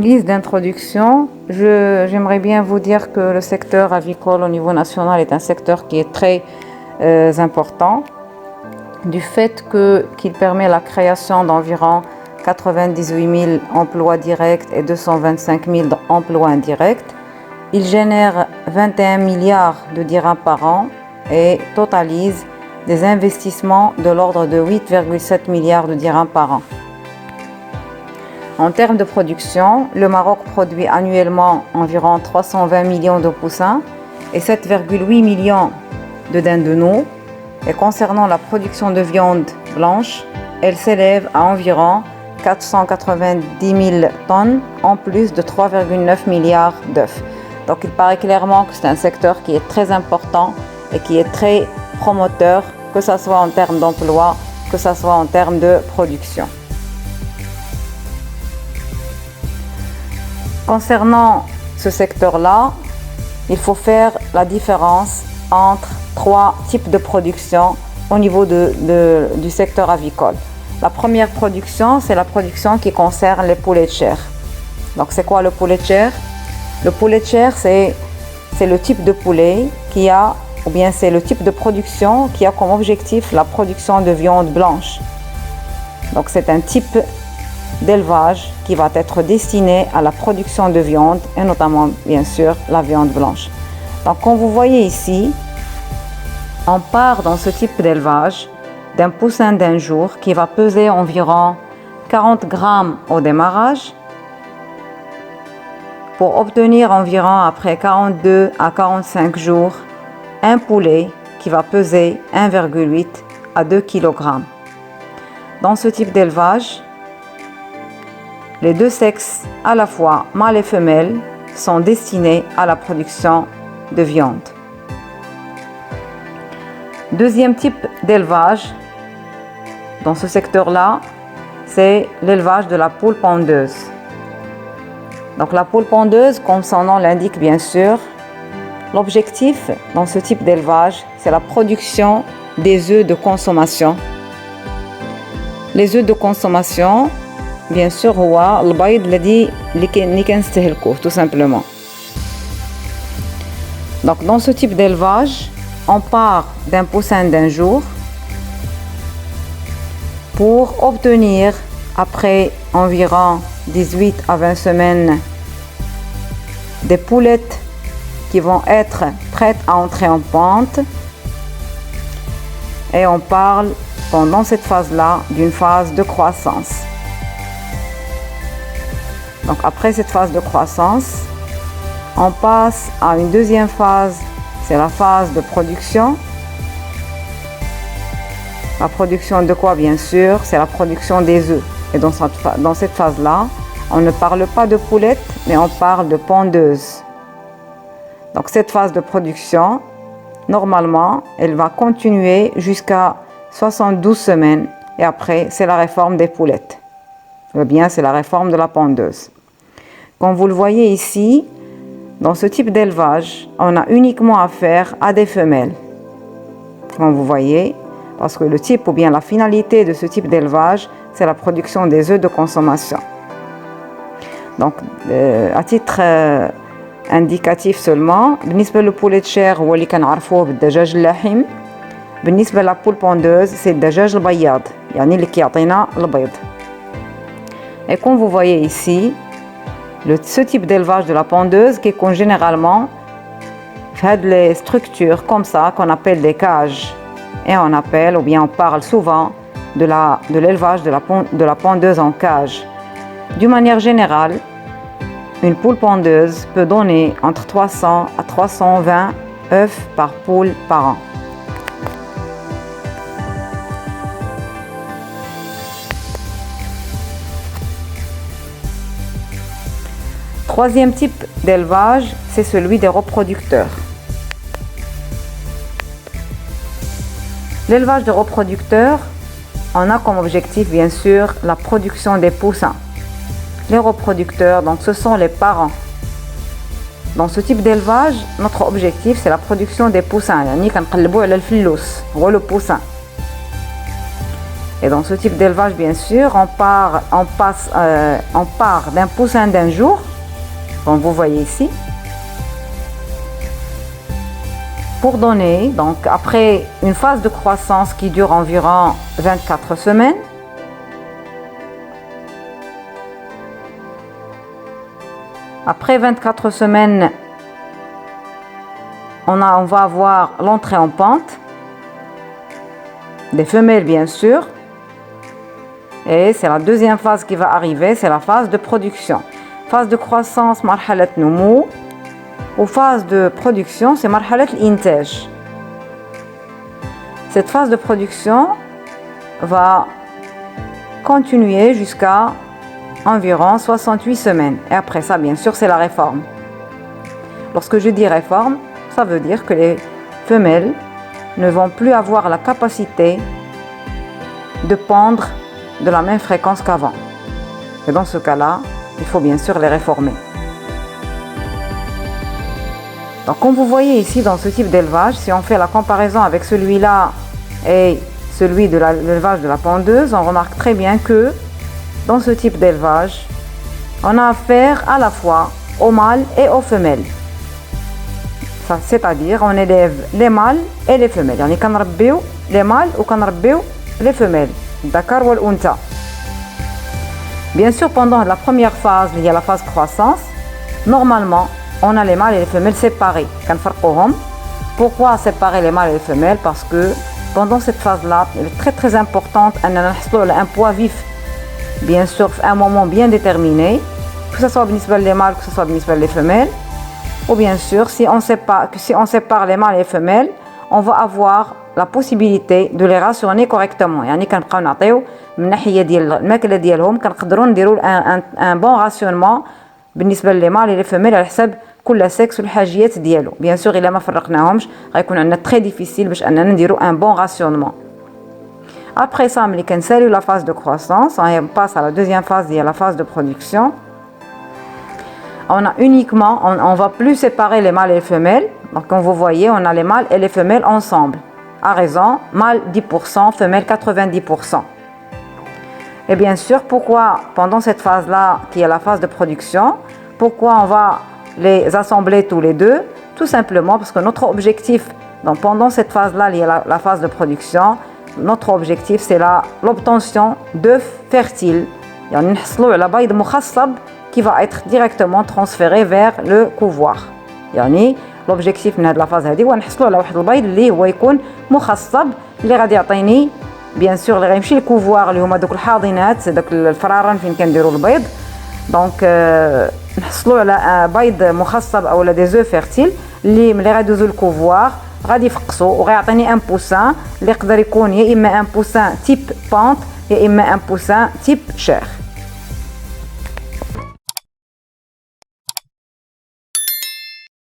guise d'introduction, j'aimerais bien vous dire que le secteur avicole au niveau national est un secteur qui est très important, du fait qu'il permet la création d'environ 98 000 emplois directs et 225 000 emplois indirects. Il génère 21 milliards de dirhams par an et totalise des investissements de l'ordre de 8,7 milliards de dirhams par an. En termes de production, le Maroc produit annuellement environ 320 millions de poussins et 7,8 millions de dindes de nous. Et concernant la production de viande blanche, elle s'élève à environ 490 000 tonnes, en plus de 3,9 milliards d'œufs. Donc il paraît clairement que c'est un secteur qui est très important et qui est très promoteur, que ce soit en termes d'emploi, que ce soit en termes de production. Concernant ce secteur-là, il faut faire la différence entre trois types de production au niveau du secteur avicole. La première production, c'est la production qui concerne les poulets de chair. Donc c'est quoi le poulet de chair? Le poulet de chair, c'est le type de poulet c'est le type de production qui a comme objectif la production de viande blanche. Donc c'est un type d'élevage qui va être destiné à la production de viande et notamment bien sûr la viande blanche. Donc comme vous voyez ici, on part dans ce type d'élevage d'un poussin d'un jour qui va peser environ 40 grammes au démarrage pour obtenir environ après 42 à 45 jours un poulet qui va peser 1,8 à 2 kg. Dans ce type d'élevage, les deux sexes, à la fois mâle et femelle, sont destinés à la production de viande. Deuxième type d'élevage dans ce secteur-là, c'est l'élevage de la poule pondeuse. Donc la poule pondeuse, comme son nom l'indique bien sûr, l'objectif dans ce type d'élevage, c'est la production des œufs de consommation. Les œufs de consommation, bien sûr, هو البيض اللي كنستهلكوه tout simplement. Donc dans ce type d'élevage, on part d'un poussin d'un jour pour obtenir après environ 18 à 20 semaines des poulettes qui vont être prêtes à entrer en pente. Et on parle pendant cette phase-là d'une phase de croissance. Donc après cette phase de croissance, on passe à une deuxième phase, c'est la phase de production. La production de quoi bien sûr? C'est la production des œufs. Et dans cette phase-là, on ne parle pas de poulettes, mais on parle de pondeuses. Donc cette phase de production, normalement, elle va continuer jusqu'à 72 semaines. Et après, c'est la réforme des poulettes. Ou bien, c'est la réforme de la pondeuse. Comme vous le voyez ici, dans ce type d'élevage, on a uniquement affaire à des femelles. Comme vous voyez, parce que le type ou bien la finalité de ce type d'élevage, c'est la production des œufs de consommation. Donc, à titre indicatif seulement, بالنسبة للبوليت شير هو اللي كنعرفوه بالدجاج اللحم. بالنسبة للبول بوندوز, c'est الدجاج البياض, يعني اللي كيعطينا البيض. Et comme vous voyez ici, ce type d'élevage de la pondeuse qui est généralement fait les structures comme ça qu'on appelle des cages. Et on appelle ou bien on parle souvent de l'élevage de la pondeuse en cage. D'une manière générale, une poule pondeuse peut donner entre 300 à 320 œufs par poule par an. Troisième type d'élevage, c'est celui des reproducteurs. L'élevage de reproducteurs, on a comme objectif bien sûr la production des poussins. Les reproducteurs, donc ce sont les parents. Dans ce type d'élevage, notre objectif c'est la production des poussins. يعني كنقلبوا على الفلوس, هو le poussin. Et dans ce type d'élevage, bien sûr, on part d'un poussin d'un jour, comme vous voyez ici, pour donner, donc après une phase de croissance qui dure environ 24 semaines, après 24 semaines, on va avoir l'entrée en pente, des femelles bien sûr, et c'est la deuxième phase qui va arriver, c'est la phase de production. Phase de croissance, marhalat noumou, ou phase de production, c'est marhalat l'intaj. Cette phase de production va continuer jusqu'à environ 68 semaines. Et après ça, bien sûr, c'est la réforme. Lorsque je dis réforme, ça veut dire que les femelles ne vont plus avoir la capacité de pondre de la même fréquence qu'avant. Et dans ce cas-là, il faut bien sûr les réformer. Donc comme vous voyez ici dans ce type d'élevage, si on fait la comparaison avec celui-là et celui de l'élevage de la pondeuse, on remarque très bien que dans ce type d'élevage, on a affaire à la fois aux mâles et aux femelles. C'est-à-dire on élève les mâles et les femelles. يعني كنربيو les mâles ou كنربيو les femelles. Dakar ou l'unta. Bien sûr, pendant la première phase, il y a la phase croissance. Normalement, on a les mâles et les femelles séparés. Pourquoi séparer les mâles et les femelles? Parce que pendant cette phase-là, elle est très très importante. Un poids vif, bien sûr, à un moment bien déterminé, que ce soit les mâles, que ce soit les femelles. Ou bien sûr, si on sépare les mâles et les femelles, on va avoir la possibilité de les rationner correctement. يعني كنبقاو نعطيو من ناحيه ديال الماكله ديالهم كنقدروا نديروا ان بون راسيونمون بالنسبه لي مال لي فيميل على حساب كل سكس والحاجيات ديالو. بيان سور الا ما فرقناهمش غيكون عندنا تري ديفيسيل باش اننا نديروا ان بون راسيونمون. Après ça, ملي كنساليو la phase de croissance, on passe à la deuxième phase, la phase de production. On va plus séparer les mâles et les femelles. Donc comme vous voyez, on a les mâles et les femelles ensemble. À raison, mâle 10%, femelle 90%. Et bien sûr, pourquoi pendant cette phase-là, qui est la phase de production, pourquoi on va les assembler tous les deux? Tout simplement parce que notre objectif, donc pendant cette phase-là, il y a la phase de production, notre objectif c'est l'obtention d'œufs fertiles. يعني نحصلوا على بيض مخصب qui va être directement transféré vers le couvoir. يعني l'objectif من هذه الفاز هذه هو نحصلوا على واحد البيض اللي هو يكون مخصب اللي غادي يعطيني بيان سور اللي غيمشي للكوفوار اللي هما دوك الحاضنات دوك الفراران فين كنديروا البيض. دونك نحصلوا على بيض مخصب او لا دي زو فيرتيل اللي غاديوزو للكوفوار غادي يفقسوا وغيعطيني ان بوسان اللي يقدر يكون يا اما ان بوسان تيب بونت يا اما ان بوسان تيب شير.